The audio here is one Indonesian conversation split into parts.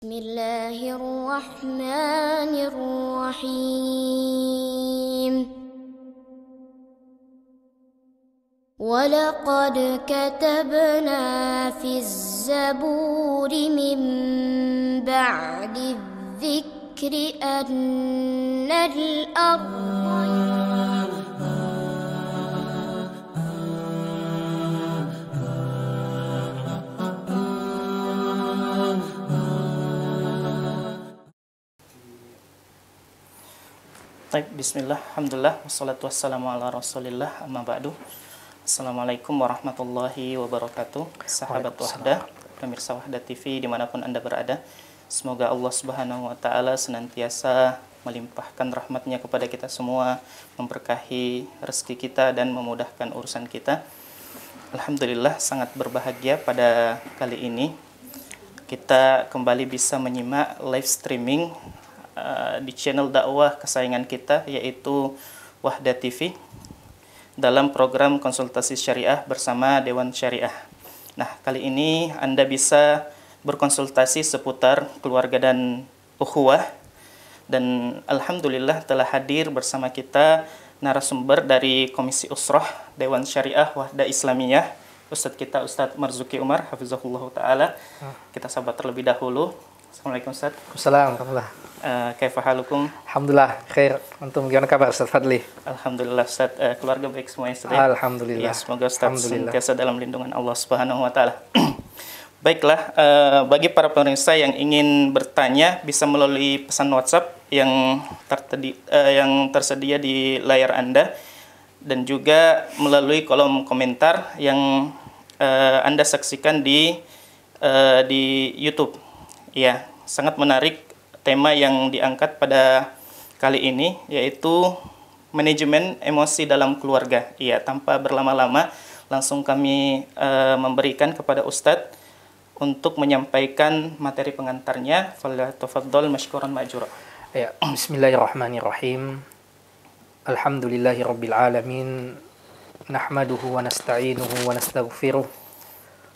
Bismillahirrahmanirrahim. Walaqad katabna fiz zaburi min ba'di dzikri annal arda. Bismillah, alhamdulillah, wassalatu wassalamu ala rasulillah, amma ba'du. Assalamualaikum warahmatullahi wabarakatuh. Sahabat Wahdah, pemirsa Wahdah TV dimanapun Anda berada, semoga Allah subhanahu wa ta'ala senantiasa melimpahkan rahmatnya kepada kita semua, memberkahi rezeki kita dan memudahkan urusan kita. Alhamdulillah, sangat berbahagia pada kali ini kita kembali bisa menyimak live streaming di channel dakwah kesayangan kita, yaitu Wahdah TV, dalam program konsultasi syariah bersama Dewan Syariah. Nah, kali ini Anda bisa berkonsultasi seputar keluarga dan ukhuwah, dan alhamdulillah telah hadir bersama kita narasumber dari Komisi Usrah Dewan Syariah Wahdah Islamiyah, Ustadz kita Ustadz Marzuki Umar hafizahullah ta'ala. Kita sahabat terlebih dahulu. Assalamualaikum Ustadz. Assalamualaikum. Kaifa halukum? Alhamdulillah, khair. Antum gimana kabar Ustaz Fadli? Alhamdulillah Ustaz, keluarga baik semuanya Ustaz. Alhamdulillah. Ya, semoga Ustaz senantiasa dalam lindungan Allah Subhanahu wa taala. Baiklah, bagi para pemirsa yang ingin bertanya bisa melalui pesan WhatsApp yang tersedia di layar Anda, dan juga melalui kolom komentar yang Anda saksikan di YouTube. Ya, sangat menarik tema yang diangkat pada kali ini, yaitu manajemen emosi dalam keluarga. Iya, tanpa berlama-lama langsung kami memberikan kepada Ustadz untuk menyampaikan materi pengantarnya. Falyatafaddal mashkuran ma'jura. Ya, bismillahirrahmanirrahim. Alhamdulillahirabbil alamin. Nahmaduhu wa nasta'inuhu wa nastaghfiruh.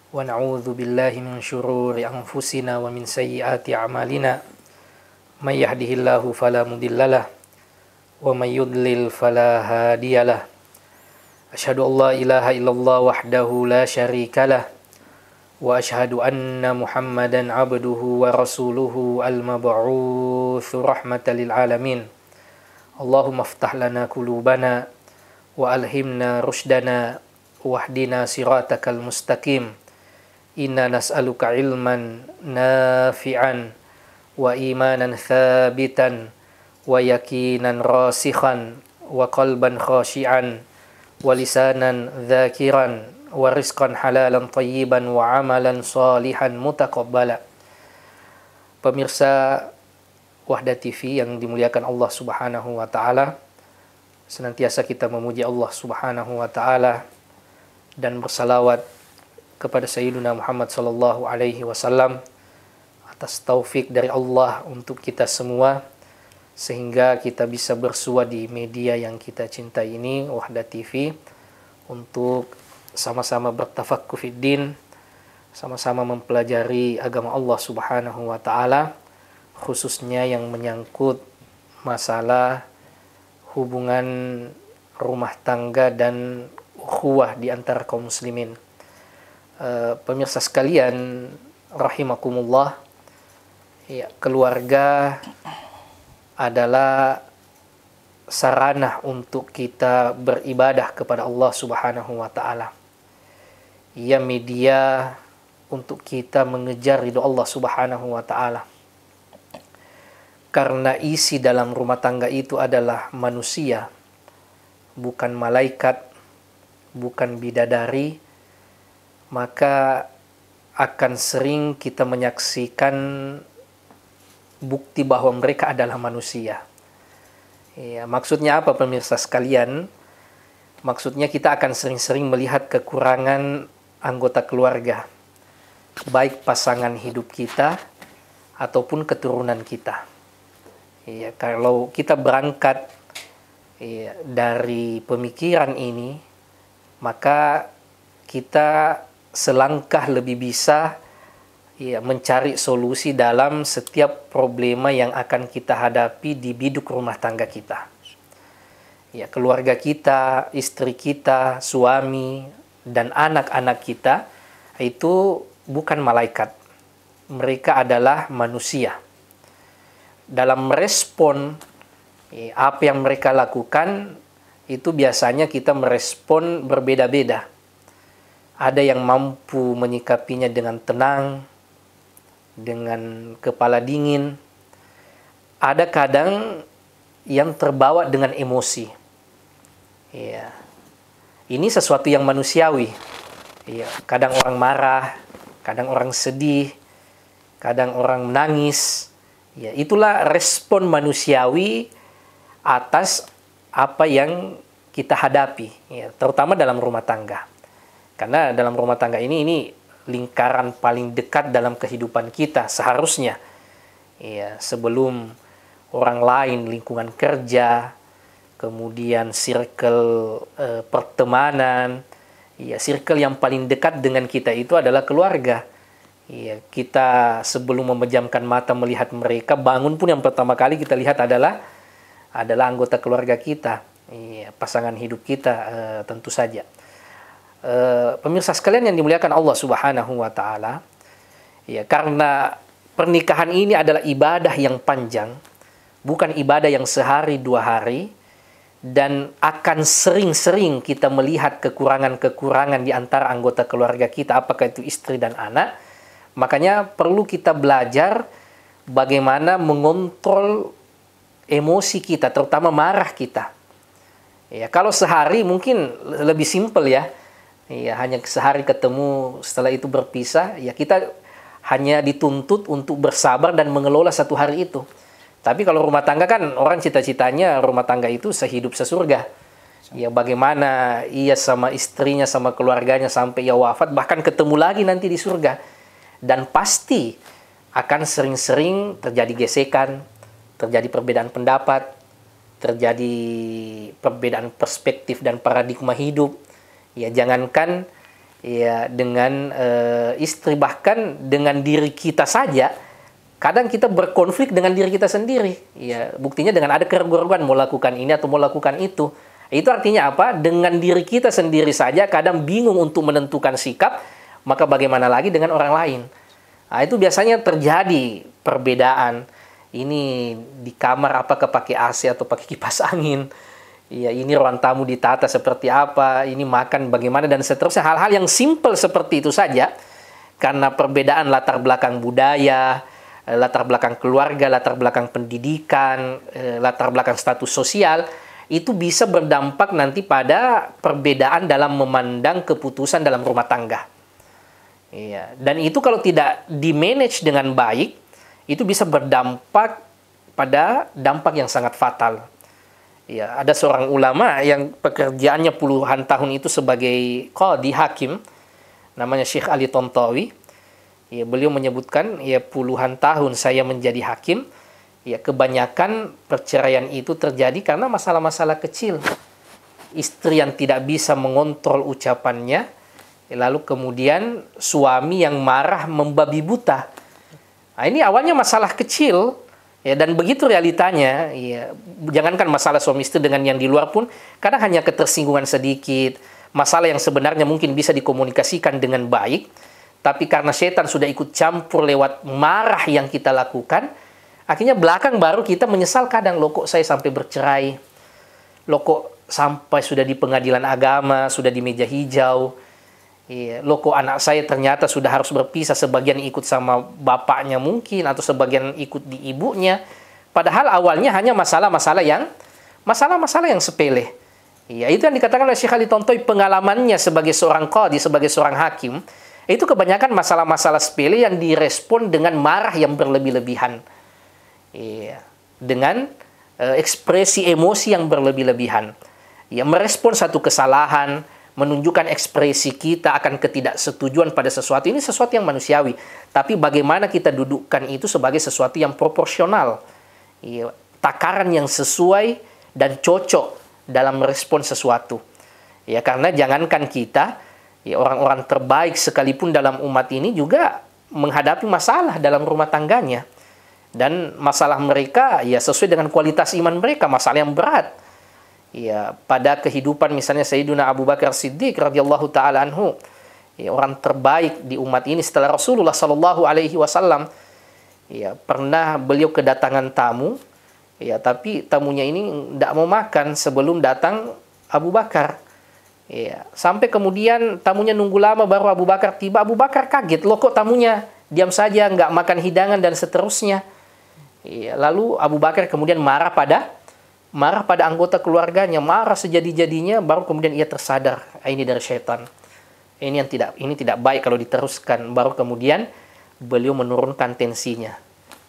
Wa na'udzu billahi min syururi anfusina wa min sayyiati a'malina. May yahdihillahu fala mudhillalah wa may yudlil fala hadiyalah. Asyhadu an la ilaha illallah wahdahu la syarikalah wa asyhadu anna Muhammadan abduhu wa rasuluhu al-mab'utsu rahmatan lil alamin. Allahumma iftah lana qulubana wa alhimna rushdana wahdina siratakal mustaqim. Inna nas'aluka ilman nafi'an wa imanan thabitan wa yakinan rasikhan wa qalban khashi'an wa lisanan dhakiran wa rizqan halalan tayyiban wa amalan salihan mutaqabbala. Pemirsa Wahdah TV yang dimuliakan Allah Subhanahu wa taala, senantiasa kita memuji Allah Subhanahu wa taala dan bersalawat kepada Sayyidina Muhammad sallallahu alaihi wasallam atas taufik dari Allah untuk kita semua, sehingga kita bisa bersua di media yang kita cintai ini, Wahdah TV, untuk sama-sama bertafaqquh fiddin, sama-sama mempelajari agama Allah Subhanahu wa taala, khususnya yang menyangkut masalah hubungan rumah tangga dan ukhuwah di antara kaum muslimin. Pemirsa sekalian rahimakumullah, ya, keluarga adalah sarana untuk kita beribadah kepada Allah Subhanahu wa taala. Ia media untuk kita mengejar ridho Allah Subhanahu wa taala. Karena isi dalam rumah tangga itu adalah manusia, bukan malaikat, bukan bidadari, maka akan sering kita menyaksikan bukti bahwa mereka adalah manusia. Ya, maksudnya apa pemirsa sekalian? Maksudnya kita akan sering-sering melihat kekurangan anggota keluarga, baik pasangan hidup kita ataupun keturunan kita. Ya, kalau kita berangkat dari pemikiran ini, maka kita selangkah lebih bisa ya, mencari solusi dalam setiap problema yang akan kita hadapi di biduk rumah tangga kita. Ya, keluarga kita, istri kita, suami, dan anak-anak kita itu bukan malaikat. Mereka adalah manusia. Dalam merespon apa yang mereka lakukan, itu biasanya kita merespon berbeda-beda. Ada yang mampu menyikapinya dengan tenang, dengan kepala dingin. Ada kadang yang terbawa dengan emosi. Ya. Ini sesuatu yang manusiawi. Ya. Kadang orang marah, kadang orang sedih, kadang orang menangis. Ya, itulah respon manusiawi atas apa yang kita hadapi, ya, terutama dalam rumah tangga. Karena dalam rumah tangga ini lingkaran paling dekat dalam kehidupan kita seharusnya. Ya, sebelum orang lain, lingkungan kerja, kemudian circle pertemanan, ya, circle yang paling dekat dengan kita itu adalah keluarga. Ya, kita sebelum memejamkan mata melihat mereka, bangun pun yang pertama kali kita lihat adalah anggota keluarga kita, ya, pasangan hidup kita, tentu saja. Pemirsa sekalian yang dimuliakan Allah Subhanahu wa Ta'ala, ya, karena pernikahan ini adalah ibadah yang panjang, bukan ibadah yang sehari dua hari, dan akan sering-sering kita melihat kekurangan-kekurangan di antara anggota keluarga kita, apakah itu istri dan anak. Makanya perlu kita belajar bagaimana mengontrol emosi kita, terutama marah kita. Ya, kalau sehari mungkin lebih simpel ya. Ya, hanya sehari ketemu, setelah itu berpisah, ya kita hanya dituntut untuk bersabar dan mengelola satu hari itu. Tapi kalau rumah tangga kan orang cita-citanya rumah tangga itu sehidup sesurga. Ya, bagaimana ia sama istrinya, sama keluarganya sampai ia wafat, bahkan ketemu lagi nanti di surga. Dan pasti akan sering-sering terjadi gesekan, terjadi perbedaan pendapat, terjadi perbedaan perspektif dan paradigma hidup. Ya, jangankan ya dengan istri, bahkan dengan diri kita saja, kadang kita berkonflik dengan diri kita sendiri. Ya, buktinya dengan ada keraguan mau lakukan ini atau mau lakukan itu. Itu artinya apa? Dengan diri kita sendiri saja kadang bingung untuk menentukan sikap, maka bagaimana lagi dengan orang lain? Nah, itu biasanya terjadi perbedaan. Ini di kamar apakah pakai AC atau pakai kipas angin? Ya, ini ruang tamu ditata seperti apa? Ini makan bagaimana dan seterusnya. Hal-hal yang simpel seperti itu saja, karena perbedaan latar belakang budaya, latar belakang keluarga, latar belakang pendidikan, latar belakang status sosial, itu bisa berdampak nanti pada perbedaan dalam memandang keputusan dalam rumah tangga. Iya. Dan itu kalau tidak di-manage dengan baik, itu bisa berdampak pada dampak yang sangat fatal. Ya, ada seorang ulama yang pekerjaannya puluhan tahun itu sebagai qadhi hakim, namanya Syekh Ali Tontowi. Ya, beliau menyebutkan, ya, puluhan tahun saya menjadi hakim, ya, kebanyakan perceraian itu terjadi karena masalah-masalah kecil. Istri yang tidak bisa mengontrol ucapannya, lalu kemudian suami yang marah membabi buta. Nah, ini awalnya masalah kecil, ya, dan begitu realitanya. Ya, jangankan masalah suami istri, dengan yang di luar pun kadang hanya ketersinggungan sedikit, masalah yang sebenarnya mungkin bisa dikomunikasikan dengan baik, tapi karena setan sudah ikut campur lewat marah yang kita lakukan, akhirnya belakang baru kita menyesal kadang, loh kok saya sampai bercerai, loh kok sampai sudah di pengadilan agama, sudah di meja hijau. Iya, loh kok anak saya ternyata sudah harus berpisah, sebagian ikut sama bapaknya mungkin, atau sebagian ikut di ibunya. Padahal awalnya hanya masalah-masalah yang sepele. Iya, itu yang dikatakan oleh Syekh Ali Tontowi, pengalamannya sebagai seorang qadhi, sebagai seorang hakim, itu kebanyakan masalah-masalah sepele yang direspon dengan marah yang berlebih-lebihan. Iya, dengan ekspresi emosi yang berlebih-lebihan. Ya, merespon satu kesalahan, menunjukkan ekspresi kita akan ketidaksetujuan pada sesuatu. Ini sesuatu yang manusiawi. Tapi bagaimana kita dudukkan itu sebagai sesuatu yang proporsional. Ya, takaran yang sesuai dan cocok dalam merespon sesuatu. Ya, karena jangankan kita, ya, orang-orang terbaik sekalipun dalam umat ini juga menghadapi masalah dalam rumah tangganya. Dan masalah mereka ya sesuai dengan kualitas iman mereka, masalah yang berat. Ya, pada kehidupan misalnya Sayyiduna Abu Bakar Siddiq radhiyallahu taala anhu, ya, orang terbaik di umat ini setelah Rasulullah sallallahu alaihi wasallam. Ya, pernah beliau kedatangan tamu, ya, tapi tamunya ini tidak mau makan sebelum datang Abu Bakar. Ya, sampai kemudian tamunya nunggu lama baru Abu Bakar tiba. Abu Bakar kaget, loh kok tamunya diam saja, nggak makan hidangan dan seterusnya. Ya, lalu Abu Bakar kemudian marah pada anggota keluarganya, marah sejadi-jadinya, baru kemudian ia tersadar, ini dari syaitan. Ini tidak baik kalau diteruskan. Baru kemudian beliau menurunkan tensinya.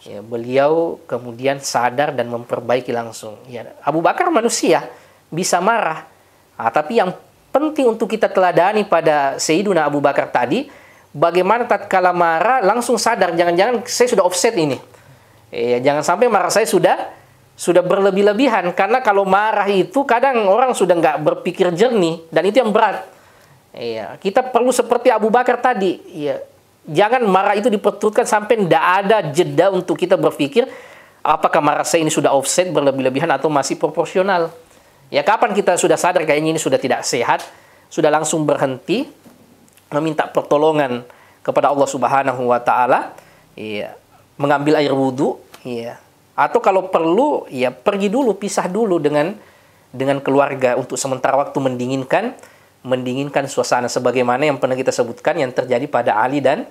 Ya, beliau kemudian sadar dan memperbaiki langsung. Ya, Abu Bakar manusia, bisa marah. Tapi yang penting untuk kita teladani pada Sayyiduna Abu Bakar tadi, bagaimana tatkala marah langsung sadar, jangan-jangan saya sudah offset ini. Ya, jangan sampai marah saya sudah berlebih-lebihan, karena kalau marah itu kadang orang sudah nggak berpikir jernih, dan itu yang berat. Ya, kita perlu seperti Abu Bakar tadi. Ya, jangan marah itu diperturutkan sampai tidak ada jeda untuk kita berpikir apakah marah saya ini sudah offset berlebih-lebihan atau masih proporsional. Ya, kapan kita sudah sadar kayaknya ini sudah tidak sehat, sudah langsung berhenti, meminta pertolongan kepada Allah Subhanahu wa taala, ya, mengambil air wudhu, ya. Atau kalau perlu, ya pergi dulu, pisah dulu dengan keluarga untuk sementara waktu mendinginkan suasana, sebagaimana yang pernah kita sebutkan yang terjadi pada Ali dan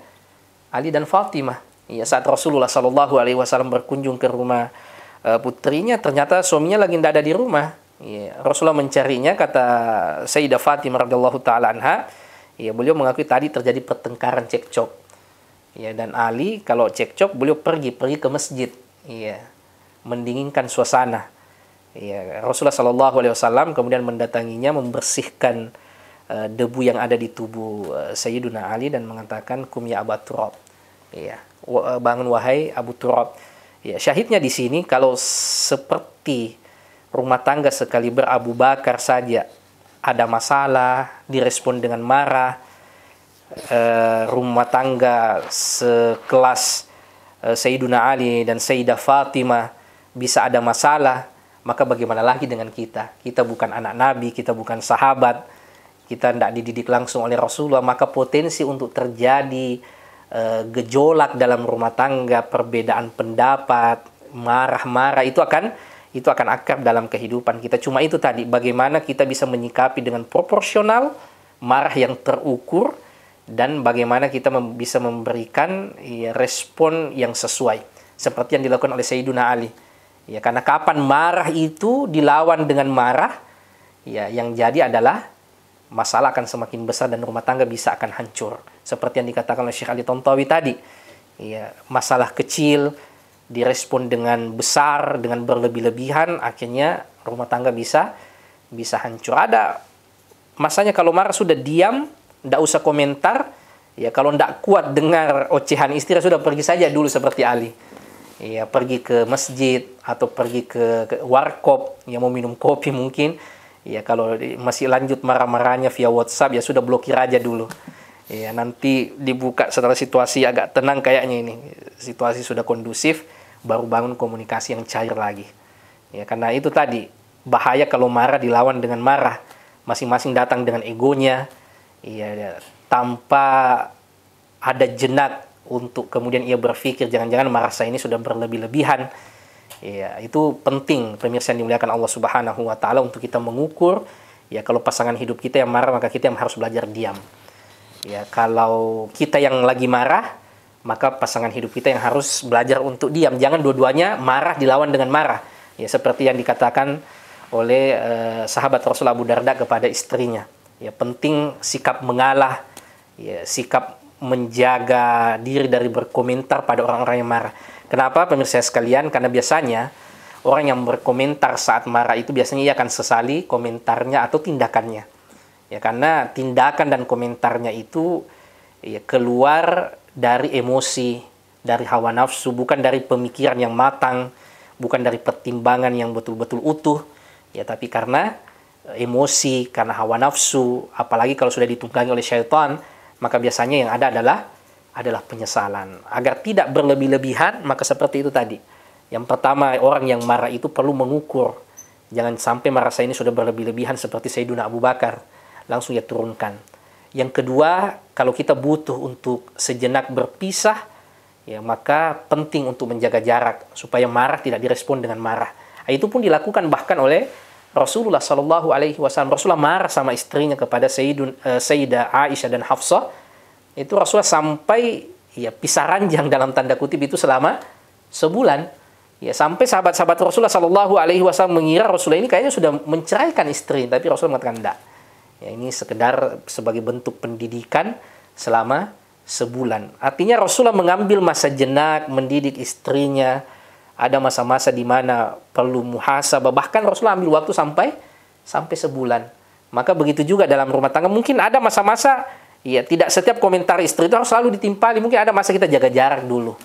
Fatimah. Ya, saat Rasulullah Shallallahu alaihi wasallam berkunjung ke rumah putrinya, ternyata suaminya lagi tidak ada di rumah. Ya, Rasulullah mencarinya, kata Sayyidah Fatimah radhiyallahu taala anha, ya, beliau mengakui tadi terjadi pertengkaran, cekcok. Ya, dan Ali kalau cekcok beliau pergi ke masjid. Iya, mendinginkan suasana. Iya, Rasulullah Shallallahu alaihi wasallam kemudian mendatanginya, membersihkan debu yang ada di tubuh Sayyiduna Ali dan mengatakan, kum ya Abu Turab. Iya, bangun wahai Abu Turab. Ya, syahidnya di sini kalau seperti rumah tangga sekaliber Abu Bakar saja ada masalah, direspon dengan marah, rumah tangga sekelas Sayyiduna Ali dan Sayyidah Fatimah bisa ada masalah, maka bagaimana lagi dengan kita? Kita bukan anak Nabi, kita bukan sahabat, kita tidak dididik langsung oleh Rasulullah, maka potensi untuk terjadi gejolak dalam rumah tangga, perbedaan pendapat, marah-marah itu akan akrab dalam kehidupan kita. Cuma itu tadi, bagaimana kita bisa menyikapi dengan proporsional, marah yang terukur, dan bagaimana kita bisa memberikan, ya, respon yang sesuai seperti yang dilakukan oleh Sayyiduna Ali. Ya, karena kapan marah itu dilawan dengan marah, ya, yang jadi adalah masalah akan semakin besar dan rumah tangga bisa akan hancur. Seperti yang dikatakan oleh Syekh Ali Tontawi tadi. Ya, masalah kecil direspon dengan besar, dengan berlebih-lebihan, akhirnya rumah tangga bisa hancur. Ada masanya kalau marah sudah diam, tidak usah komentar. Ya, kalau tidak kuat dengar ocehan istri, sudah pergi saja dulu seperti Ali. Ya, pergi ke masjid atau pergi ke warkop, ya, mau minum kopi mungkin. Ya, kalau masih lanjut marah-marahnya via WhatsApp, ya sudah blokir aja dulu. Ya, nanti dibuka setelah situasi agak tenang kayaknya ini. Situasi sudah kondusif, baru bangun komunikasi yang cair lagi. Ya, karena itu tadi, bahaya kalau marah dilawan dengan marah. Masing-masing datang dengan egonya. Iya, tanpa ada jenak untuk kemudian ia berpikir jangan-jangan marah saya ini sudah berlebih-lebihan. Ya, itu penting pemirsa yang dimuliakan Allah Subhanahu wa taala untuk kita mengukur. Ya, kalau pasangan hidup kita yang marah, maka kita yang harus belajar diam. Ya, kalau kita yang lagi marah, maka pasangan hidup kita yang harus belajar untuk diam. Jangan dua-duanya marah dilawan dengan marah. Ya, seperti yang dikatakan oleh sahabat Rasul Abu Darda kepada istrinya. Ya, penting sikap mengalah, ya, sikap menjaga diri dari berkomentar pada orang-orang yang marah. Kenapa pemirsa sekalian? Karena biasanya orang yang berkomentar saat marah itu biasanya ia akan sesali komentarnya atau tindakannya. Ya, karena tindakan dan komentarnya itu, ya, keluar dari emosi, dari hawa nafsu, bukan dari pemikiran yang matang, bukan dari pertimbangan yang betul-betul utuh. Ya, tapi karena emosi, karena hawa nafsu, apalagi kalau sudah ditunggangi oleh syaitan, maka biasanya yang ada adalah adalah penyesalan. Agar tidak berlebih-lebihan, maka seperti itu tadi. Yang pertama, orang yang marah itu perlu mengukur. Jangan sampai marah saya ini sudah berlebih-lebihan seperti Sayyidina Abu Bakar. Langsung ya turunkan. Yang kedua, kalau kita butuh untuk sejenak berpisah, ya maka penting untuk menjaga jarak supaya marah tidak direspon dengan marah. Itu pun dilakukan bahkan oleh Rasulullah Shallallahu Alaihi Wasallam. Rasulullah marah sama istrinya kepada Sayyidah Aisyah dan Hafsah. Itu Rasulullah sampai ya pisah ranjang dalam tanda kutip itu selama sebulan. Ya sampai sahabat-sahabat Rasulullah Shallallahu Alaihi Wasallam mengira Rasulullah ini kayaknya sudah menceraikan istri, tapi Rasulullah mengatakan tidak. Ya ini sekedar sebagai bentuk pendidikan selama sebulan. Artinya Rasulullah mengambil masa jenak mendidik istrinya. Ada masa-masa di mana perlu muhasabah, bahkan Rasulullah ambil waktu sampai sebulan. Maka begitu juga dalam rumah tangga. Mungkin ada masa-masa, ya tidak setiap komentar istri itu harus selalu ditimpali. Mungkin ada masa kita jaga jarak dulu.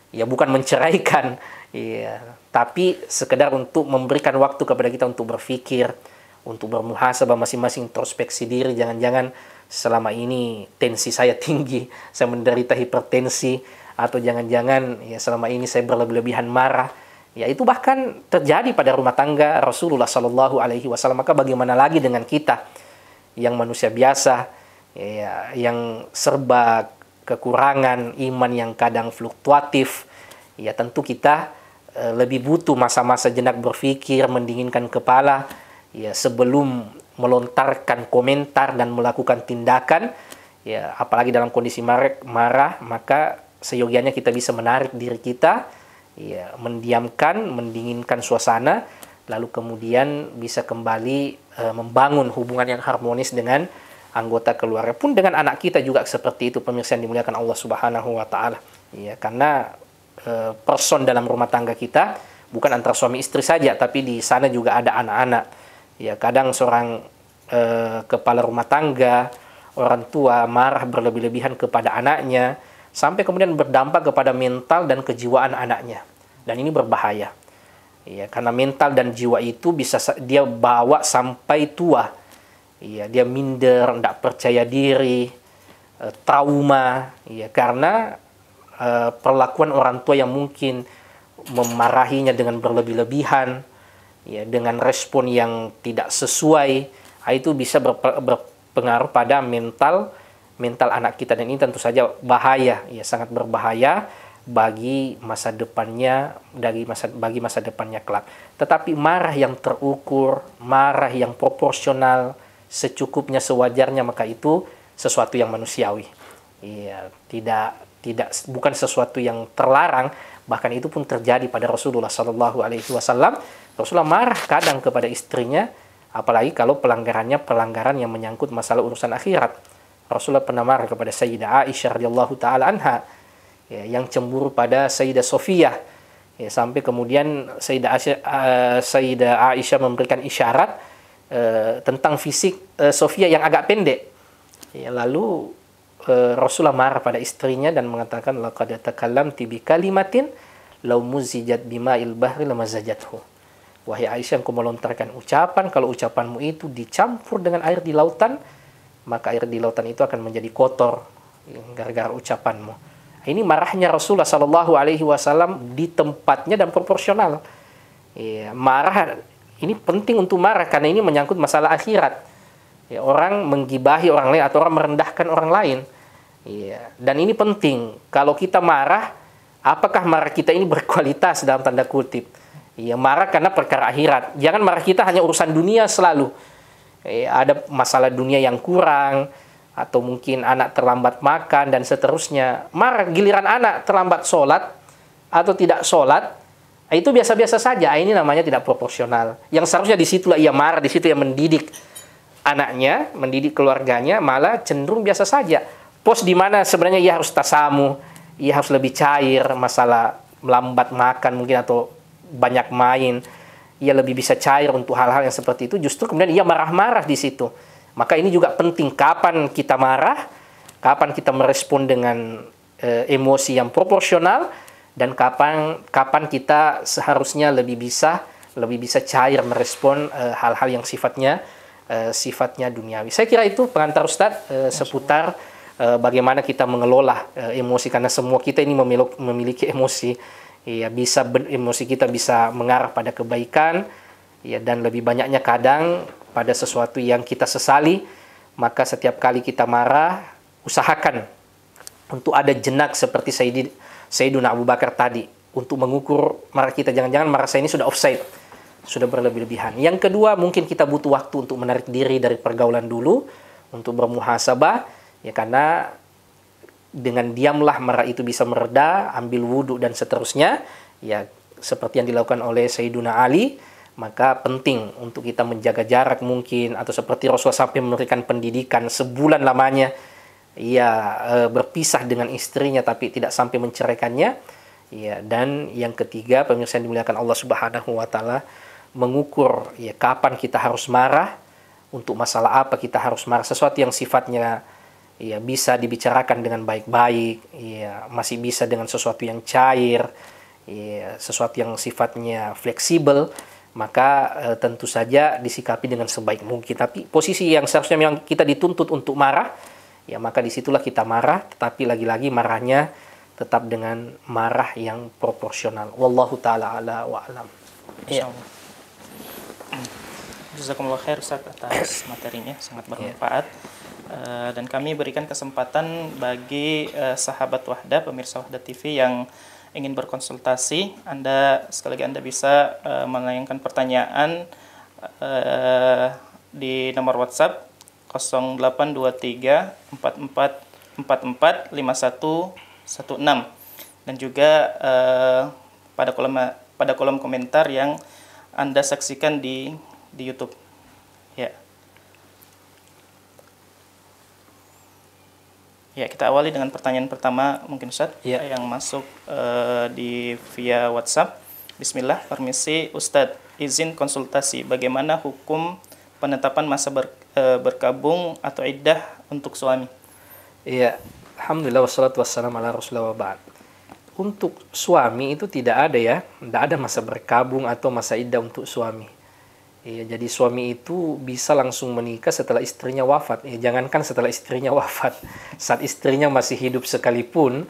Ya bukan menceraikan, ya, tapi sekedar untuk memberikan waktu kepada kita untuk berpikir, untuk bermuhasabah masing-masing, introspeksi diri. Jangan-jangan selama ini tensi saya tinggi, saya menderita hipertensi, atau jangan-jangan ya selama ini saya berlebihan marah. Ya itu bahkan terjadi pada rumah tangga Rasulullah Shallallahu Alaihi Wasallam. Maka bagaimana lagi dengan kita yang manusia biasa, ya, yang serba kekurangan iman, yang kadang fluktuatif. Ya tentu kita lebih butuh masa-masa jenak berpikir, mendinginkan kepala, ya sebelum melontarkan komentar dan melakukan tindakan. Ya apalagi dalam kondisi marah, maka seyogianya kita bisa menarik diri kita, ya, mendiamkan, mendinginkan suasana, lalu kemudian bisa kembali membangun hubungan yang harmonis dengan anggota keluarga. Pun dengan anak kita juga seperti itu, pemirsa yang dimuliakan Allah Subhanahu wa Ta'ala. Ya, karena person dalam rumah tangga kita bukan antara suami istri saja, tapi di sana juga ada anak-anak. Ya, kadang seorang kepala rumah tangga, orang tua marah berlebih-lebihan kepada anaknya, sampai kemudian berdampak kepada mental dan kejiwaan anaknya. Dan ini berbahaya. Ya, karena mental dan jiwa itu bisa dia bawa sampai tua. Ya, dia minder, tidak percaya diri, trauma. Ya, karena perlakuan orang tua yang mungkin memarahinya dengan berlebih-lebihan, ya, dengan respon yang tidak sesuai, itu bisa berpengaruh pada mental anak kita, dan ini tentu saja bahaya, ya sangat berbahaya bagi masa depannya, bagi masa depannya kelak. Tetapi marah yang terukur, marah yang proporsional, secukupnya, sewajarnya, maka itu sesuatu yang manusiawi. Ya, bukan sesuatu yang terlarang, bahkan itu pun terjadi pada Rasulullah Shallallahu Alaihi Wasallam. Rasulullah marah kadang kepada istrinya, apalagi kalau pelanggaran yang menyangkut masalah urusan akhirat. Rasulullah pernah marah kepada Sayyidah Aisyah radhiyallahu taala anha, ya, yang cemburu pada Sayyidah Sofiyah, ya, sampai kemudian Sayyidah Aisyah memberikan isyarat tentang fisik Sofiyah yang agak pendek. Ya, lalu Rasulullah marah pada istrinya dan mengatakan, laqad takallamti bi kalimatin law muzijat bima'il bahri lamazajathu. Wahai Aisyah, engkau melontarkan ucapan, kalau ucapanmu itu dicampur dengan air di lautan, maka air di lautan itu akan menjadi kotor gara-gara ucapanmu. Ini marahnya Rasulullah Shallallahu Alaihi Wasallam di tempatnya dan proporsional. Ya, marah ini penting untuk marah karena ini menyangkut masalah akhirat. Ya, orang menggibahi orang lain atau orang merendahkan orang lain. Ya, dan ini penting. Kalau kita marah, apakah marah kita ini berkualitas dalam tanda kutip? Ya, marah karena perkara akhirat. Jangan marah kita hanya urusan dunia selalu. Ada masalah dunia yang kurang, atau mungkin anak terlambat makan dan seterusnya. Marah giliran anak terlambat sholat atau tidak sholat, itu biasa-biasa saja. Ini namanya tidak proporsional. Yang seharusnya disitulah ia marah, di situ ia mendidik anaknya, mendidik keluarganya, malah cenderung biasa saja. Pos di mana sebenarnya ia harus tasamu, ia harus lebih cair, masalah melambat makan mungkin atau banyak main, ia lebih bisa cair untuk hal-hal yang seperti itu. Justru kemudian ia marah-marah di situ. Maka ini juga penting, kapan kita marah, kapan kita merespon dengan emosi yang proporsional, dan kapan kita seharusnya lebih bisa cair merespon hal-hal yang sifatnya duniawi. Saya kira itu pengantar Ustadz seputar bagaimana kita mengelola emosi, karena semua kita ini memiliki emosi. Ya, emosi kita bisa mengarah pada kebaikan, ya, dan lebih banyaknya kadang pada sesuatu yang kita sesali. Maka setiap kali kita marah, usahakan untuk ada jenak seperti Sayyiduna Abu Bakar tadi, untuk mengukur marah kita. Jangan-jangan marah saya ini sudah offside, sudah berlebih-lebihan. Yang kedua, mungkin kita butuh waktu untuk menarik diri dari pergaulan dulu, untuk bermuhasabah, ya, karena dengan diamlah marah itu bisa mereda, ambil wudhu dan seterusnya, ya, seperti yang dilakukan oleh Sayyiduna Ali. Maka penting untuk kita menjaga jarak mungkin, atau seperti Rasulullah sampai memberikan pendidikan sebulan lamanya, ia berpisah dengan istrinya tapi tidak sampai menceraikannya. Ya, dan yang ketiga, pemirsa yang dimuliakan Allah Subhanahu wa taala, mengukur, ya, kapan kita harus marah, untuk masalah apa kita harus marah. Sesuatu yang sifatnya, ya, bisa dibicarakan dengan baik-baik, ya, masih bisa dengan sesuatu yang cair, ya, sesuatu yang sifatnya fleksibel, maka tentu saja disikapi dengan sebaik mungkin. Tapi posisi yang seharusnya memang kita dituntut untuk marah, ya, maka disitulah kita marah, tetapi lagi-lagi marahnya tetap dengan marah yang proporsional. Wallahu ta'ala ala wa alam. Ya. Jazakumullah khair Ustaz atas materinya, sangat bermanfaat. Dan kami berikan kesempatan bagi sahabat Wahda, pemirsa Wahda TV yang ingin berkonsultasi. Sekali lagi Anda bisa menayangkan pertanyaan di nomor WhatsApp 0823 44 5116, dan juga pada kolom komentar yang Anda saksikan di YouTube. Ya. Ya, kita awali dengan pertanyaan pertama mungkin Ustaz, ya, yang masuk via WhatsApp. Bismillah, permisi Ustadz, izin konsultasi, bagaimana hukum penetapan masa berkabung atau iddah untuk suami? Iya, alhamdulillah wassalatu wassalamu ala rasulillah wa ba'd. Untuk suami itu tidak ada, ya, tidak ada masa berkabung atau masa iddah untuk suami. Ya, jadi suami itu bisa langsung menikah setelah istrinya wafat. Ya, jangankan setelah istrinya wafat, saat istrinya masih hidup sekalipun,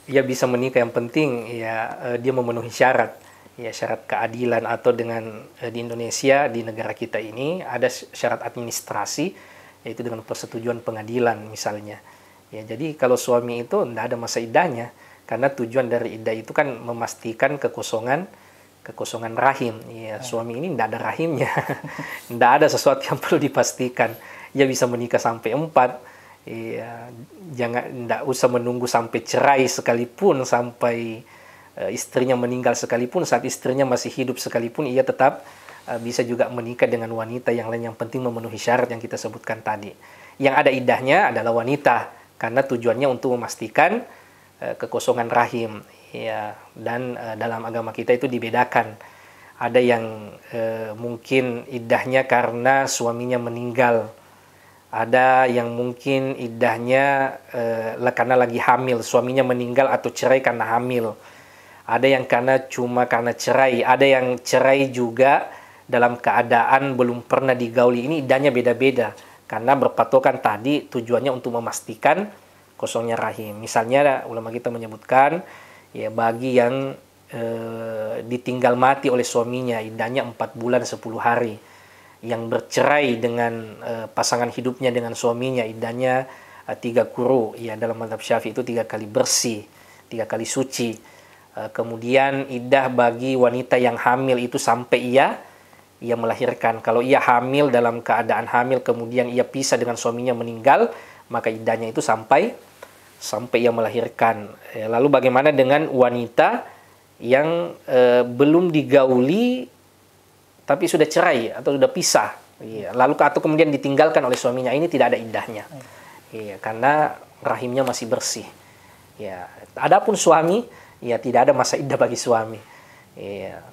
ia bisa menikah. Yang penting, ya, dia memenuhi syarat, ya, syarat keadilan, atau dengan di Indonesia, di negara kita ini ada syarat administrasi, yaitu dengan persetujuan pengadilan misalnya. Ya, jadi kalau suami itu tidak ada masa iddahnya, karena tujuan dari iddah itu kan memastikan kekosongan rahim. Ya, suami ini tidak ada rahimnya, tidak ada sesuatu yang perlu dipastikan. Ia bisa menikah sampai 4, ya, tidak usah menunggu sampai cerai sekalipun, sampai istrinya meninggal sekalipun, saat istrinya masih hidup sekalipun, ia tetap bisa juga menikah dengan wanita yang lain. Yang penting memenuhi syarat yang kita sebutkan tadi. Yang ada iddahnya adalah wanita, karena tujuannya untuk memastikan kekosongan rahim, ya. Dan dalam agama kita itu dibedakan. Ada yang mungkin iddahnya karena suaminya meninggal, ada yang mungkin iddahnya karena lagi hamil, suaminya meninggal atau cerai karena hamil. Ada yang cuma karena cerai, ada yang cerai juga dalam keadaan belum pernah digauli. Ini iddahnya beda-beda, karena berpatokan tadi tujuannya untuk memastikan kosongnya rahim. Misalnya ulama kita menyebutkan, ya, bagi yang ditinggal mati oleh suaminya, iddahnya 4 bulan 10 hari. Yang bercerai dengan pasangan hidupnya dengan suaminya, iddahnya 3 quru. Ya, dalam mazhab Syafi'i itu 3 kali bersih, 3 kali suci. Kemudian iddah bagi wanita yang hamil itu sampai ia melahirkan. Kalau ia hamil, dalam keadaan hamil kemudian ia pisah dengan suaminya meninggal, maka iddahnya itu sampai ia melahirkan. Lalu bagaimana dengan wanita yang belum digauli tapi sudah cerai atau sudah pisah, lalu atau kemudian ditinggalkan oleh suaminya? Ini tidak ada iddahnya, karena rahimnya masih bersih. Ya, adapun suami, ya, tidak ada masa iddah bagi suami. Ya,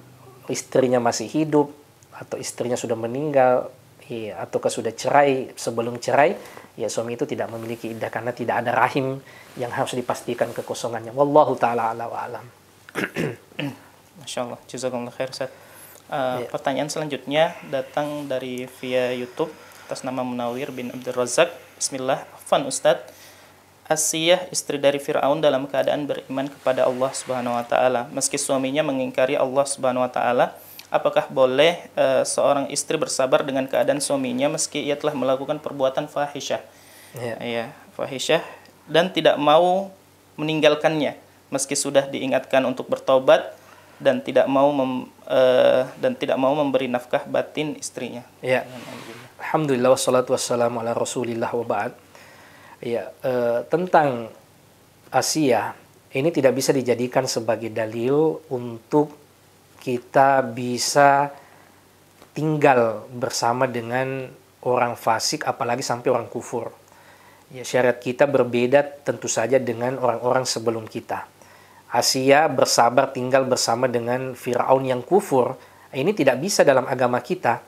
istrinya masih hidup atau istrinya sudah meninggal, ya, ataukah sudah cerai, sebelum cerai, ya, suami itu tidak memiliki iddah, karena tidak ada rahim yang harus dipastikan kekosongannya. Wallahu ta'ala ala wa alam. Masya Allah, jazakumullah khair Ustaz. Pertanyaan selanjutnya datang dari via YouTube atas nama Munawir bin Abdul Razak. Bismillah, Afwan Ustaz, Asiyah istri dari Fir'aun dalam keadaan beriman kepada Allah Subhanahu wa taala meski suaminya mengingkari Allah Subhanahu wa taala. Apakah boleh seorang istri bersabar dengan keadaan suaminya meski ia telah melakukan perbuatan fahisyah? Ya, fahisyah dan tidak mau meninggalkannya meski sudah diingatkan untuk bertobat dan tidak mau memberi nafkah batin istrinya. Ya. Alhamdulillah wassalatu wassalamu ala Rasulillah wa ba'd. Ya, tentang Asiyah ini tidak bisa dijadikan sebagai dalil untuk kita bisa tinggal bersama dengan orang fasik, apalagi sampai orang kufur. Ya, syariat kita berbeda tentu saja dengan orang-orang sebelum kita. Asiyah bersabar tinggal bersama dengan Fir'aun yang kufur. Ini tidak bisa dalam agama kita.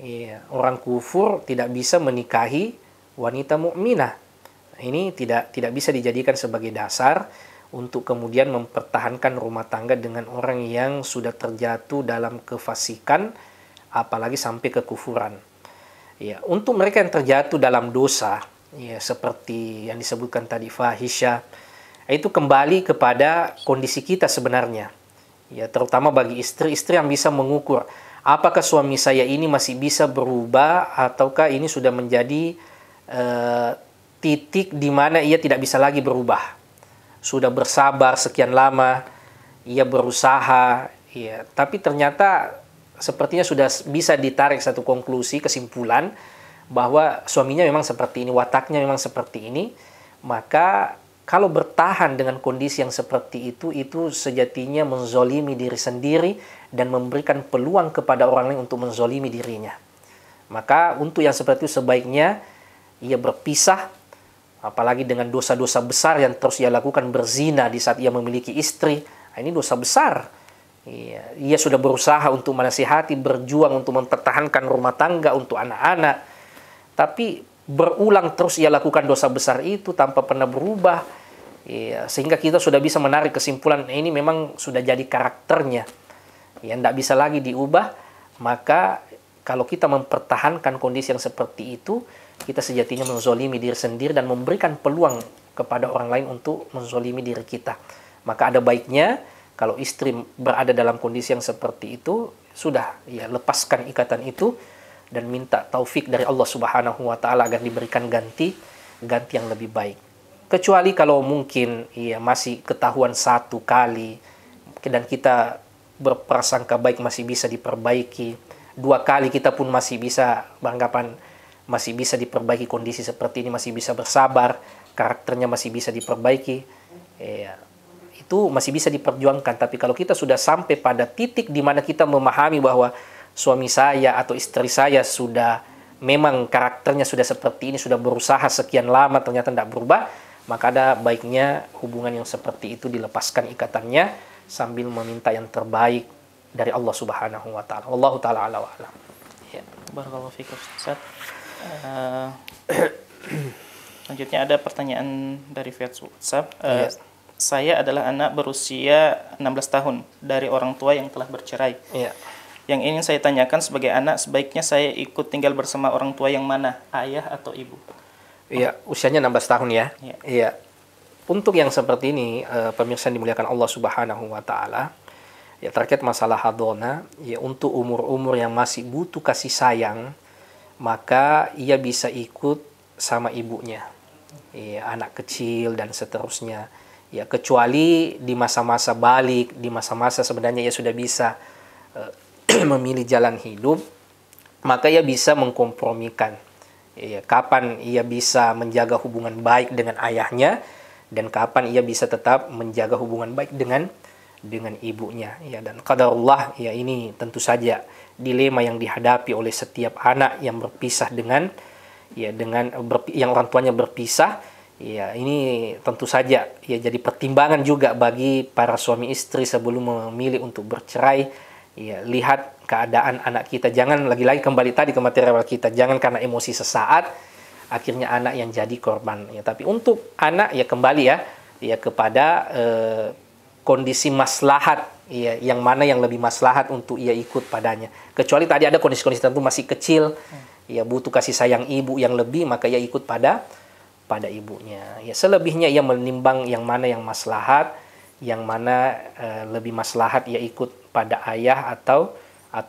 Ya, orang kufur tidak bisa menikahi wanita mukminah. Ini tidak bisa dijadikan sebagai dasar untuk kemudian mempertahankan rumah tangga dengan orang yang sudah terjatuh dalam kefasikan, apalagi sampai kekufuran. Ya, untuk mereka yang terjatuh dalam dosa, ya seperti yang disebutkan tadi fahisyah, itu kembali kepada kondisi kita sebenarnya. Ya, terutama bagi istri yang bisa mengukur apakah suami saya ini masih bisa berubah ataukah ini sudah menjadi titik di mana ia tidak bisa lagi berubah. Sudah bersabar sekian lama, ia berusaha, ya, tapi ternyata sepertinya sudah bisa ditarik satu konklusi, kesimpulan bahwa suaminya memang seperti ini, wataknya memang seperti ini. Maka kalau bertahan dengan kondisi yang seperti itu sejatinya menzolimi diri sendiri dan memberikan peluang kepada orang lain untuk menzolimi dirinya. Maka untuk yang seperti itu sebaiknya ia berpisah, apalagi dengan dosa-dosa besar yang terus ia lakukan, berzina di saat ia memiliki istri. Nah, ini dosa besar. Ia sudah berusaha untuk menasihati, berjuang untuk mempertahankan rumah tangga untuk anak-anak. Tapi berulang terus ia lakukan dosa besar itu tanpa pernah berubah. Sehingga kita sudah bisa menarik kesimpulan ini memang sudah jadi karakternya. Tidak bisa lagi diubah. Maka kalau kita mempertahankan kondisi yang seperti itu, kita sejatinya menzolimi diri sendiri dan memberikan peluang kepada orang lain untuk menzolimi diri kita. Maka ada baiknya kalau istri berada dalam kondisi yang seperti itu, sudah ya lepaskan ikatan itu dan minta taufik dari Allah Subhanahu wa taala agar diberikan ganti yang lebih baik. Kecuali kalau mungkin ya masih ketahuan satu kali dan kita berprasangka baik masih bisa diperbaiki, dua kali kita pun masih bisa beranggapan masih bisa diperbaiki kondisi seperti ini, masih bisa bersabar, karakternya masih bisa diperbaiki, itu masih bisa diperjuangkan. Tapi kalau kita sudah sampai pada titik di mana kita memahami bahwa suami saya atau istri saya sudah memang karakternya sudah seperti ini, sudah berusaha sekian lama ternyata tidak berubah, maka ada baiknya hubungan yang seperti itu dilepaskan ikatannya sambil meminta yang terbaik dari Allah Subhanahu wa taala. Wallahu taala ala wa alam. Ya. Barakallahu fikum Ustaz. Selanjutnya ada pertanyaan dari via WhatsApp. Saya adalah anak berusia 16 tahun dari orang tua yang telah bercerai. Yang ingin saya tanyakan sebagai anak, sebaiknya saya ikut tinggal bersama orang tua yang mana, ayah atau ibu? Iya, usianya 16 tahun ya. Iya. Untuk yang seperti ini, pemirsa yang dimuliakan Allah Subhanahu wa taala, ya terkait masalah hadona, ya untuk umur-umur yang masih butuh kasih sayang, maka ia bisa ikut sama ibunya, ya, anak kecil dan seterusnya. Ya, kecuali di masa-masa balik, di masa-masa sebenarnya ia sudah bisa memilih jalan hidup, maka ia bisa mengkompromikan. Ya, kapan ia bisa menjaga hubungan baik dengan ayahnya dan kapan ia bisa tetap menjaga hubungan baik dengan ibunya. Ya, dan qadarullah, ya ini tentu saja dilema yang dihadapi oleh setiap anak yang berpisah yang orang tuanya berpisah. Ya, ini tentu saja ya jadi pertimbangan juga bagi para suami istri sebelum memilih untuk bercerai. Ya, lihat keadaan anak kita, jangan lagi-lagi kembali tadi ke materi awal kita, jangan karena emosi sesaat akhirnya anak yang jadi korban. Ya, tapi untuk anak ya kembali ya kepada kondisi maslahat, ya, yang mana yang lebih maslahat untuk ia ikut padanya. Kecuali tadi ada kondisi-kondisi tertentu masih kecil, ya butuh kasih sayang ibu yang lebih, maka ia ikut pada pada ibunya. Ya, selebihnya ia menimbang yang mana yang maslahat, yang mana lebih maslahat ia ikut pada ayah atau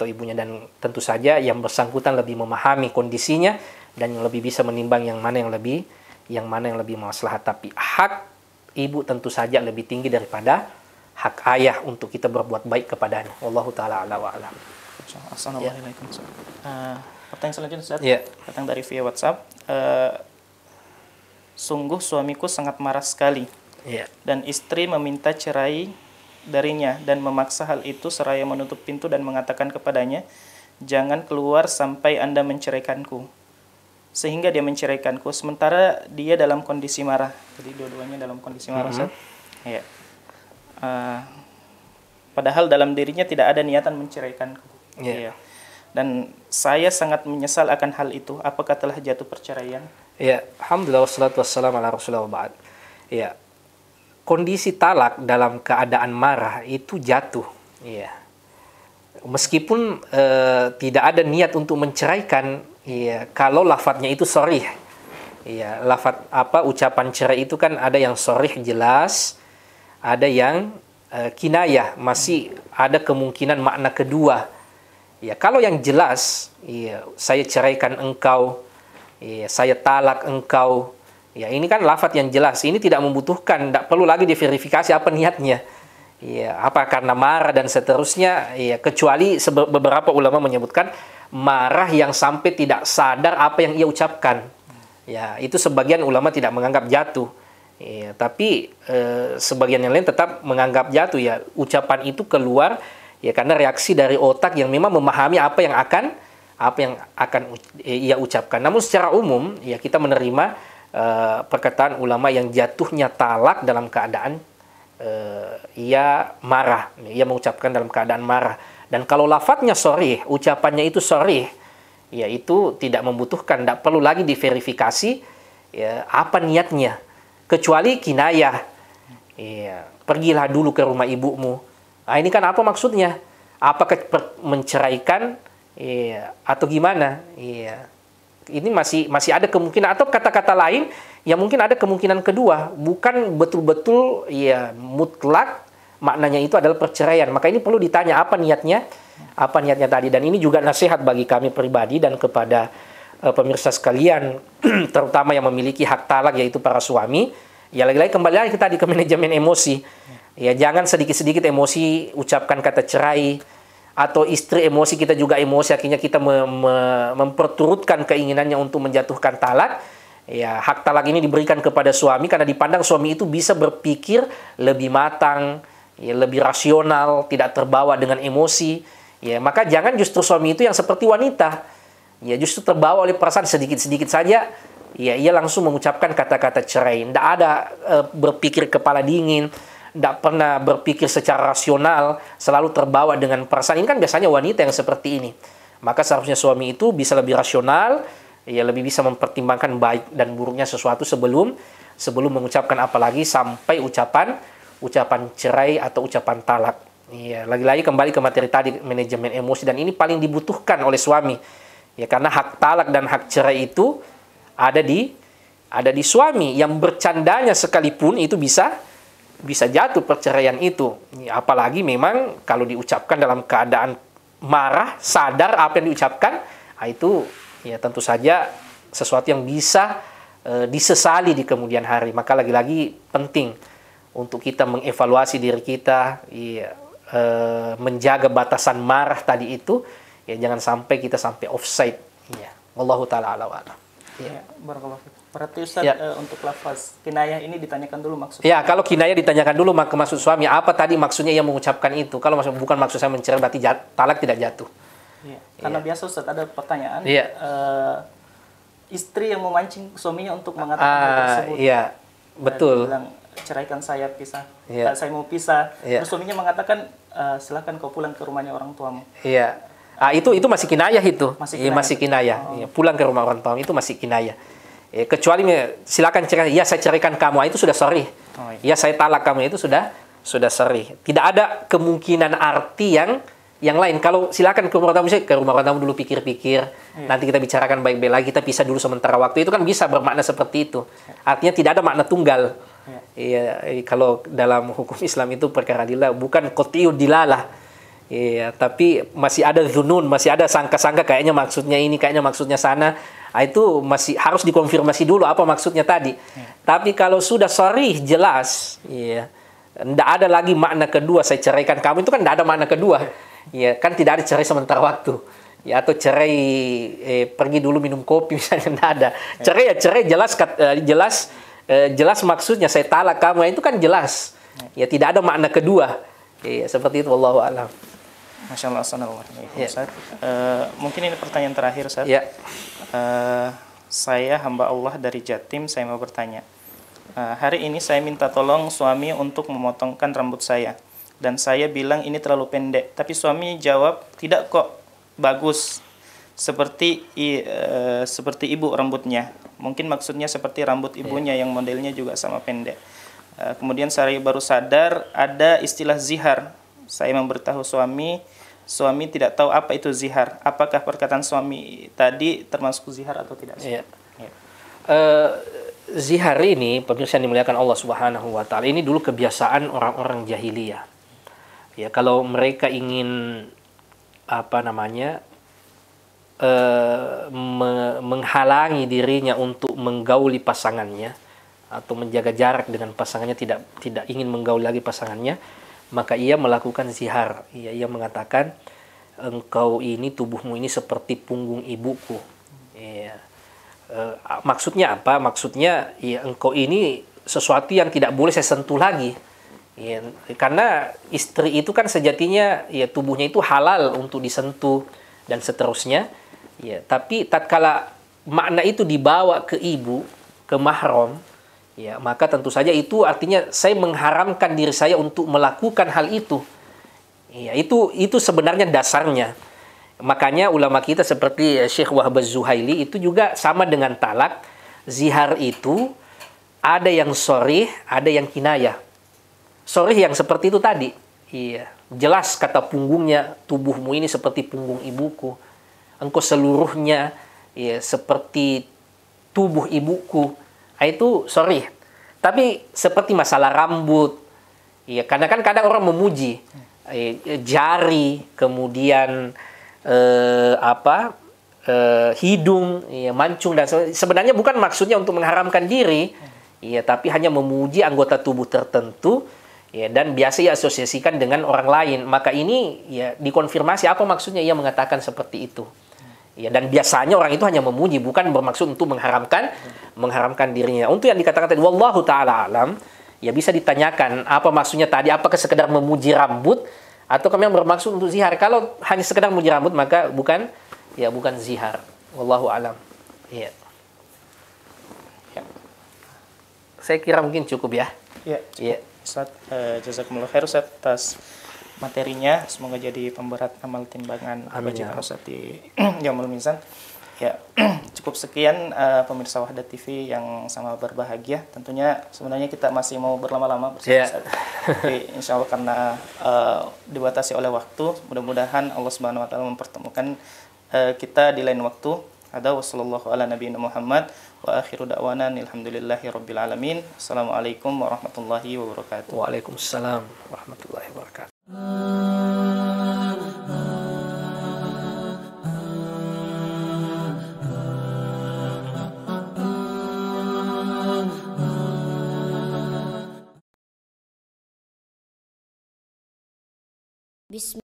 ibunya, dan tentu saja yang bersangkutan lebih memahami kondisinya dan yang lebih bisa menimbang yang mana yang lebih maslahat. Tapi hak ibu tentu saja lebih tinggi daripada hak ayah untuk kita berbuat baik kepadanya. Wallahu taala a'lam wa a'lam. Assalamualaikum. Pertanyaan selanjutnya Ustaz, datang dari via WhatsApp. Sungguh suamiku sangat marah sekali, dan istri meminta cerai darinya dan memaksa hal itu seraya menutup pintu dan mengatakan kepadanya, jangan keluar sampai Anda menceraikanku. Sehingga dia menceraikanku, sementara dia dalam kondisi marah. Jadi dua-duanya dalam kondisi marah, Ustaz. Ya. Padahal dalam dirinya tidak ada niatan menceraikanku. Ya. Dan saya sangat menyesal akan hal itu. Apakah telah jatuh perceraian? Ya, alhamdulillah wassalatu wassalamu ala rasulillah wa ba'd. Ya. Kondisi talak dalam keadaan marah itu jatuh. Ya. Meskipun tidak ada niat untuk menceraikan, ya, kalau lafadznya itu sharih. Ya, lafadz ucapan cerai itu kan ada yang sharih jelas, ada yang kinayah, masih ada kemungkinan makna kedua. Ya, kalau yang jelas, ya, saya ceraikan engkau, ya, saya talak engkau. Ya, ini kan lafadz yang jelas. Ini tidak membutuhkan, tidak perlu lagi diverifikasi apa niatnya. Ya, apa karena marah dan seterusnya. Ya, kecuali beberapa ulama menyebutkan marah yang sampai tidak sadar apa yang ia ucapkan. Ya, itu sebagian ulama tidak menganggap jatuh. Ya, tapi sebagian yang lain tetap menganggap jatuh. Ya, ucapan itu keluar ya karena reaksi dari otak yang memang memahami apa yang akan ia ucapkan. Namun secara umum ya kita menerima perkataan ulama yang jatuhnya talak dalam keadaan ia marah, ia mengucapkan dalam keadaan marah. Dan kalau lafadznya sharih, ucapannya itu sharih, ya itu tidak membutuhkan, tidak perlu lagi diverifikasi ya, apa niatnya, kecuali kinayah. Ya, pergilah dulu ke rumah ibumu. Nah, ini kan apa maksudnya? Apakah menceraikan ya, atau gimana? Ya. Ini masih ada kemungkinan, atau kata-kata lain yang mungkin ada kemungkinan kedua, bukan betul-betul ya mutlak maknanya itu adalah perceraian. Maka ini perlu ditanya apa niatnya tadi. Dan ini juga nasihat bagi kami pribadi dan kepada pemirsa sekalian, terutama yang memiliki hak talak yaitu para suami. Ya lagi-lagi kembali lagi tadi ke manajemen emosi. Ya jangan sedikit-sedikit emosi ucapkan kata cerai, atau istri emosi, kita juga emosi, akhirnya kita memperturutkan keinginannya untuk menjatuhkan talak. Ya, hak talak ini diberikan kepada suami karena dipandang suami itu bisa berpikir lebih matang, ya, lebih rasional, tidak terbawa dengan emosi. Ya, maka jangan justru suami itu yang seperti wanita. Ya, justru terbawa oleh perasaan sedikit-sedikit saja, ya ia langsung mengucapkan kata-kata cerai. Tidak ada berpikir kepala dingin, tidak pernah berpikir secara rasional, selalu terbawa dengan perasaan. Ini kan biasanya wanita yang seperti ini. Maka seharusnya suami itu bisa lebih rasional, ya lebih bisa mempertimbangkan baik dan buruknya sesuatu sebelum mengucapkan, apalagi sampai ucapan cerai atau ucapan talak. Ya, lagi-lagi kembali ke materi tadi, manajemen emosi, dan ini paling dibutuhkan oleh suami. Ya, karena hak talak dan hak cerai itu ada di suami, yang bercandanya sekalipun itu bisa jatuh perceraian itu. Apalagi memang kalau diucapkan dalam keadaan marah, sadar apa yang diucapkan, itu ya tentu saja sesuatu yang bisa disesali di kemudian hari. Maka lagi-lagi penting untuk kita mengevaluasi diri kita, ya, menjaga batasan marah tadi itu, ya jangan sampai kita sampai offside. Ya, wallahu taala a'lam. Ya, barakallahu fiik. Berarti Ustaz, untuk lafaz kinayah ini ditanyakan dulu maksudnya. Ya, kalau kinayah ditanyakan dulu maksud suami apa tadi, maksudnya ia mengucapkan itu. Kalau bukan maksud saya mencerai, berarti talak tidak jatuh. Ya, karena biasa Ustaz ada pertanyaan, istri yang memancing suaminya untuk mengatakan hal tersebut. Iya, betul. Dia bilang, ceraikan saya, pisah. Saya mau pisah. Terus suaminya mengatakan, silakan kau pulang ke rumahnya orang tuamu. Iya. Itu masih kinayah itu. Masih kinayah. Oh. Ya, pulang ke rumah orang tuamu itu masih kinayah. Kecuali silakan cerai, ya saya ceraikan kamu, itu sudah sharih. Ya saya talak kamu, itu sudah sharih. Tidak ada kemungkinan arti yang yang lain. Kalau silakan ke rumah tamu, ke rumah tamu dulu pikir-pikir, nanti kita bicarakan baik-baik lagi, kita pisah dulu sementara waktu. Itu kan bisa bermakna seperti itu. Artinya tidak ada makna tunggal. Iya, kalau dalam hukum Islam itu perkara dilalah, bukan qat'iyud dilalah. Iya, tapi masih ada zunun, masih ada sangka-sangka, kayaknya maksudnya ini, kayaknya maksudnya sana. Itu masih harus dikonfirmasi dulu apa maksudnya tadi. Tapi kalau sudah sharih jelas, iya, tidak ada lagi makna kedua, saya ceraikan kamu, itu kan tidak ada makna kedua. Ya, kan tidak ada cerai sementara waktu. Ya, atau cerai pergi dulu minum kopi misalnya, tidak ada. Cerai ya cerai jelas maksudnya, saya talak kamu, itu kan jelas. Ya, tidak ada makna kedua. Ya, seperti itu, wallahu a'lam. Masya Allah, assalamualaikum Ustaz. Mungkin ini pertanyaan terakhir Ustaz. Ya. Saya hamba Allah dari Jatim, saya mau bertanya. Hari ini saya minta tolong suami untuk memotongkan rambut saya. Dan saya bilang ini terlalu pendek. Tapi suami jawab, tidak kok, bagus. Seperti ibu rambutnya. Mungkin maksudnya seperti rambut ibunya yang modelnya juga sama pendek. Kemudian saya baru sadar ada istilah zihar. Saya memberitahu suami tidak tahu apa itu zihar. Apakah perkataan suami tadi termasuk zihar atau tidak? Ya. Zihar ini, pemirsa yang dimuliakan Allah Subhanahu wa taala, ini dulu kebiasaan orang-orang jahiliyah. Ya, kalau mereka ingin menghalangi dirinya untuk menggauli pasangannya atau menjaga jarak dengan pasangannya, tidak ingin menggauli lagi pasangannya, maka ia melakukan zihar. Ia mengatakan, engkau ini, tubuhmu ini seperti punggung ibuku. Ya. Maksudnya apa? Maksudnya ya, engkau ini sesuatu yang tidak boleh saya sentuh lagi. Ya, karena istri itu kan sejatinya ya tubuhnya itu halal untuk disentuh dan seterusnya. Ya, tapi tatkala makna itu dibawa ke ibu, ke mahram, ya, maka tentu saja itu artinya saya mengharamkan diri saya untuk melakukan hal itu. Ya, itu sebenarnya dasarnya. Makanya ulama kita seperti Syekh Wahbaz Zuhaili itu juga sama dengan talak. Zihar itu ada yang sharih, ada yang kinayah. Sharih yang seperti itu tadi. Iya, jelas kata punggungnya, tubuhmu ini seperti punggung ibuku. Engkau seluruhnya ya seperti tubuh ibuku. Itu sharih. Tapi seperti masalah rambut, ya, karena kan kadang orang memuji jari, kemudian hidung, ya, mancung dan sebenarnya bukan maksudnya untuk mengharamkan diri, ya, tapi hanya memuji anggota tubuh tertentu, ya, dan biasa ia asosiasikan dengan orang lain. Maka ini ya dikonfirmasi apa maksudnya ia mengatakan seperti itu. Ya, dan biasanya orang itu hanya memuji, bukan bermaksud untuk mengharamkan dirinya. Untuk yang dikatakan tadi, wallahu ta'ala alam, ya bisa ditanyakan apa maksudnya tadi, apakah sekedar memuji rambut atau kami yang bermaksud untuk zihar. Kalau hanya sekedar memuji rambut maka bukan zihar. Wallahu alam. Ya. Saya kira mungkin cukup ya. Ya. Ustaz, jazakumullah khair Ustaz atas materinya, semoga jadi pemberat amal timbangan kebajikan Ustaz di Yaumul Mizan. Ya, cukup sekian pemirsa Wahda TV yang sama berbahagia. Tentunya sebenarnya kita masih mau berlama-lama bersama Ustaz. Tapi insya Allah karena dibatasi oleh waktu, mudah-mudahan Allah Subhanahu wa taala mempertemukan kita di lain waktu. Ada wassallallahu ala nabiyina Muhammad wa akhiru da'wana alhamdulillahi rabbil alamin. Assalamualaikum warahmatullahi wabarakatuh. Waalaikumsalam warahmatullahi wabarakatuh. Bismillah.